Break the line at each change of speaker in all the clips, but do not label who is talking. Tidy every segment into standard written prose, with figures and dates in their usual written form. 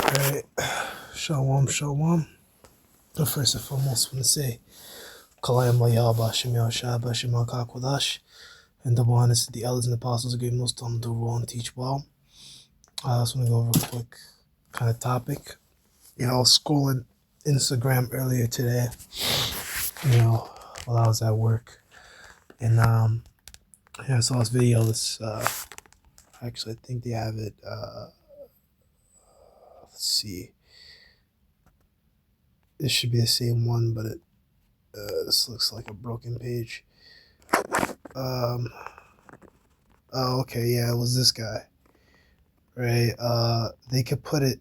Alright, Shalom, Shalom. First and foremost, I want to say, Kalayam Layal Bashim Yahshua Bashim Kodash, and double honors to the elders and apostles who gave most of them do well and teach well. I just want to go over a quick kind of topic. I was scrolling Instagram earlier today, while I was at work, and I saw this video. Actually, I think they have it. Let's see. This should be the same one, but this looks like a broken page. Oh, okay, yeah, it was this guy, right? They could put it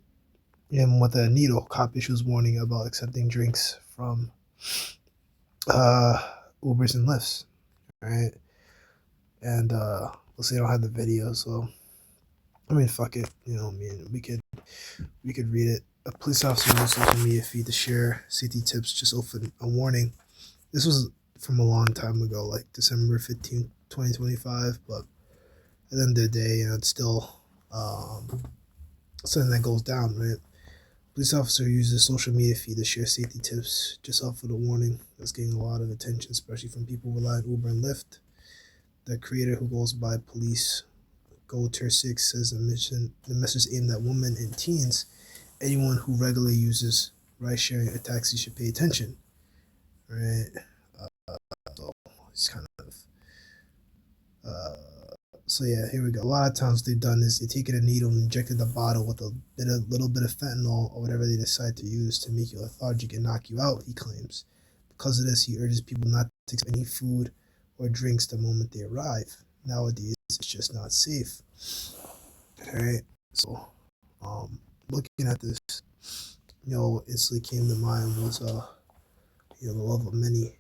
in with a needle. Cop issues warning about accepting drinks from Ubers and Lyfts, right? And let's say I don't have the video, so I mean, fuck it, we could read it. A police officer used social media feed to share safety tips, just open a warning. This was from a long time ago, like December 15th, 2025, but at the end of the day, it's still something that goes down, right? Police officer uses social media feed to share safety tips, just offered a warning that's getting a lot of attention, especially from people who rely on Uber and Lyft. The creator, who goes by Police Goldter6, says the message aimed at women and teens. Anyone who regularly uses ride sharing or taxi should pay attention, right? So it's kind of so yeah, here we go. A lot of times they've done is they've taken a needle and injected the bottle with a little bit of fentanyl or whatever they decide to use to make you lethargic and knock you out, he claims. Because of this, he urges people not to accept any food or drinks the moment they arrive. Nowadays, it's just not safe. Alright, so looking at this, instantly came to mind was the love of many,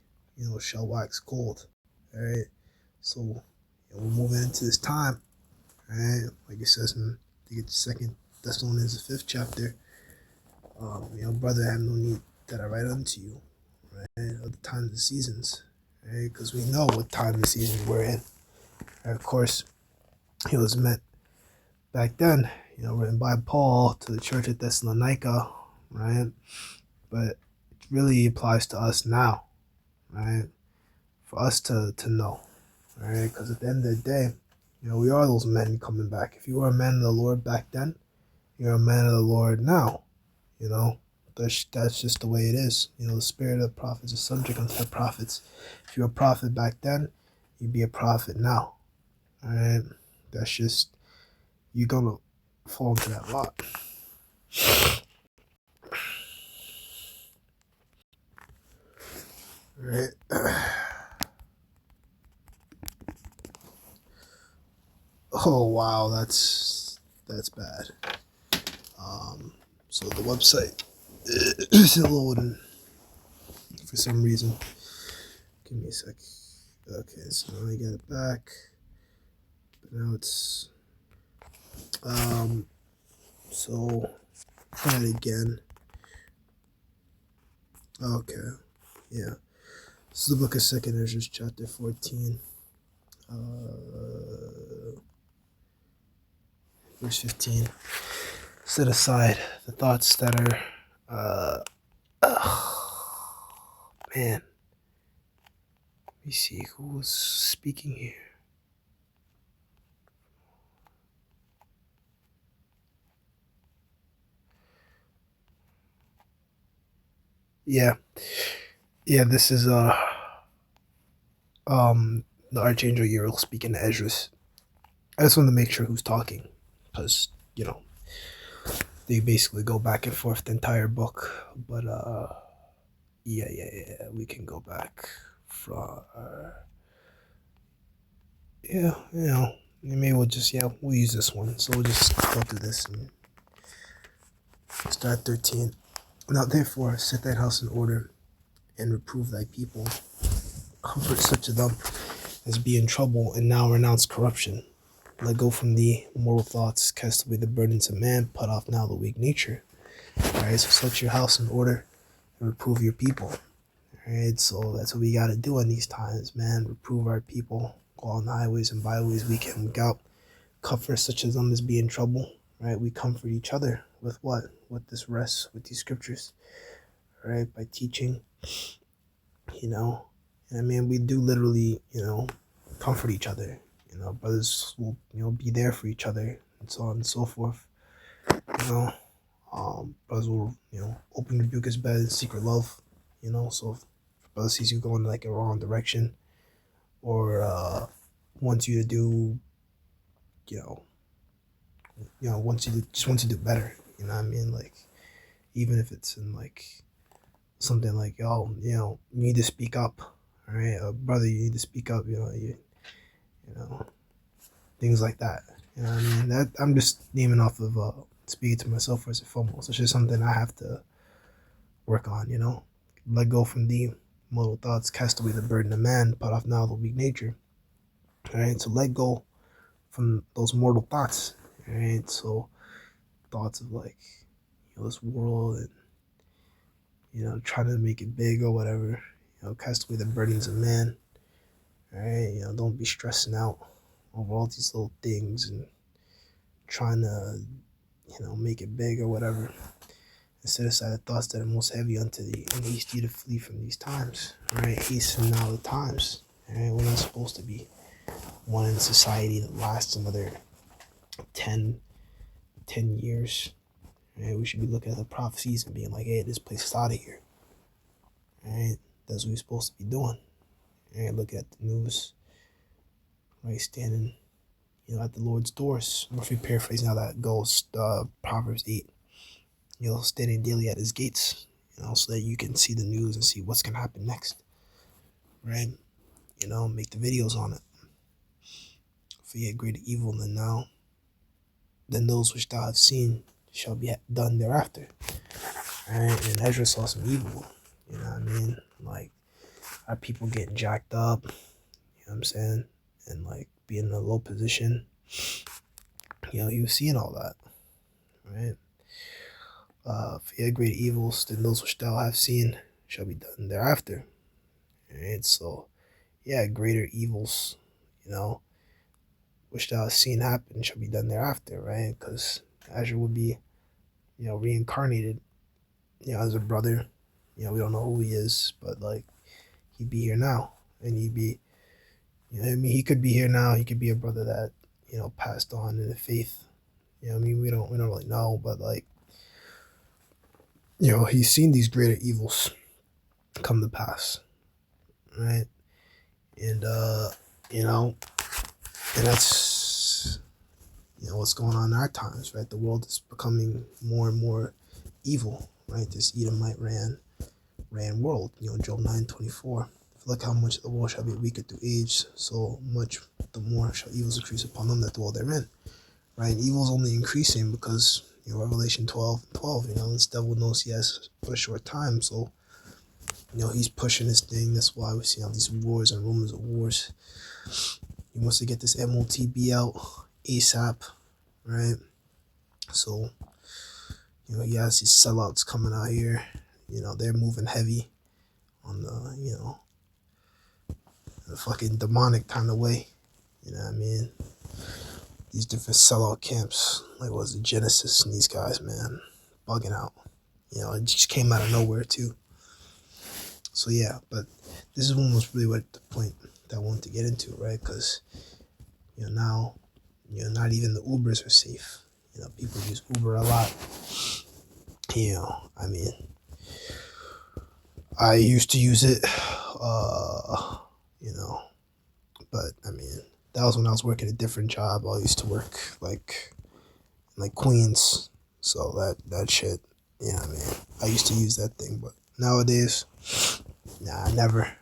shall wax cold. Alright, so we're moving into this time, right? Like it says in the 2nd Thessalonians, the 5th chapter. Brother, I have no need that I write unto you, right? Of the times and seasons, right? Because we know what time and season we're in. And of course, it was meant back then, written by Paul to the church at Thessalonica, right? But it really applies to us now, right? For us to know. All right, because at the end of the day, we are those men coming back. If you were a man of the Lord back then, you're a man of the Lord now. That's just the way it is. The spirit of the prophets is subject unto the prophets. If you're a prophet back then, you'd be a prophet now. All right, that's just, you're gonna fall into that lot. All right. Oh wow, that's bad. So the website isn't loading for some reason. Give me a sec. Okay, so now I get it back. But now it's so try it again. Okay. Yeah. This is the book of 2nd Ezra, chapter 14. Verse 15. Set aside the thoughts that are man. Let me see who's speaking here. Yeah, this is the Archangel Uriel speaking to Ezra. I just want to make sure who's talking, because they basically go back and forth the entire book. But yeah, we can go back from maybe we'll use this one. So we'll just go through this and start 13. Now therefore set thine house in order and reprove thy people, comfort such of them as be in trouble, and now renounce corruption. Let go from thee mortal thoughts, cast away the burdens of man, put off now the weak nature. Alright, so set your house in order and reprove your people. Alright, so that's what we gotta do in these times, man. Reprove our people. Go on the highways and byways week in, week out. Comfort such as them as be in trouble. right? We comfort each other with what? With this rest, with these scriptures, right? By teaching, you know. And I mean, we do literally, comfort each other. Brothers will, be there for each other and so on and so forth. You know, brothers will, open rebuke his bed in secret love. So if brother sees you going like a wrong direction, or wants you to do, you know, wants you to do better. You know what I mean? Like, even if it's in like something like, yo, you need to speak up. All right, brother, you need to speak up. You know, things like that. You know what I mean? That I'm just naming off of speaking to myself first and foremost. It's just something I have to work on. Let go from the mortal thoughts, cast away the burden of man, put off now the weak nature. All right, so let go from those mortal thoughts. All right, so thoughts of like, this world and trying to make it big or whatever. Cast away the burdens of man. All right, don't be stressing out over all these little things and trying to, make it big or whatever. And set aside the thoughts that are most heavy unto thee, and haste you to flee from these times. All right, hasten now the times. All right, we're not supposed to be one in society that lasts another 10 years. Right? We should be looking at the prophecies and being like, hey, this place is out of here. All right, that's what we're supposed to be doing. All right, look at the news. Right, standing, at the Lord's doors. I'm roughly paraphrasing how that goes. Proverbs 8. Standing daily at his gates, so that you can see the news and see what's gonna happen next. Right? Make the videos on it. For yet greater evil than now, than those which thou hast seen shall be done thereafter. Right? And Ezra saw some evil. You know what I mean? Like, our people getting jacked up. You know what I'm saying? And like being in a low position. He was seeing all that. Right? For yet greater evils than those which thou hast seen shall be done thereafter. Right? So, yeah, greater evils, which thou hast seen happen shall be done thereafter, right? Because Azure would be, reincarnated, as a brother. We don't know who he is, but like, he'd be here now, and he'd be, he could be here now. He could be a brother that, passed on in the faith. We don't really know, but like, he's seen these greater evils come to pass, right? And and that's what's going on in our times, right? The world is becoming more and more evil, right? This Edomite ran world, Job 9:24. Look how much the world shall be weaker through age, so much the more shall evils increase upon them that dwell therein. Right? And evil's only increasing because Revelation 12:12, this devil knows he has but a short time, so he's pushing this thing. That's why we see all these wars and rumors of wars. He wants to get this MOTB out ASAP, right? So, he has these sellouts coming out here. They're moving heavy on the fucking demonic kind of way. You know what I mean? These different sellout camps, like what was it, Genesis and these guys, man, bugging out. It just came out of nowhere too. So yeah, but this is almost really what the point that I wanted to get into, right? Because now, not even the Ubers are safe. People use Uber a lot. I mean, I used to use it, but I mean, that was when I was working a different job. I used to work like Queens, so that shit, I mean, I used to use that thing, but nowadays, nah, never.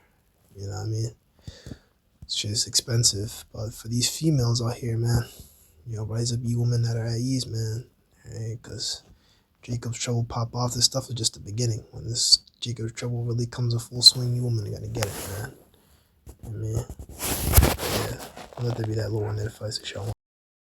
You know what I mean? It's just expensive. But for these females out here, man, rise up, ye women that are at ease, man. Right? Because Jacob's trouble pop off. This stuff is just the beginning. When this Jacob's trouble really comes in full swing, you women are gonna get it, man. I mean, yeah. Let there be that little one that if I say,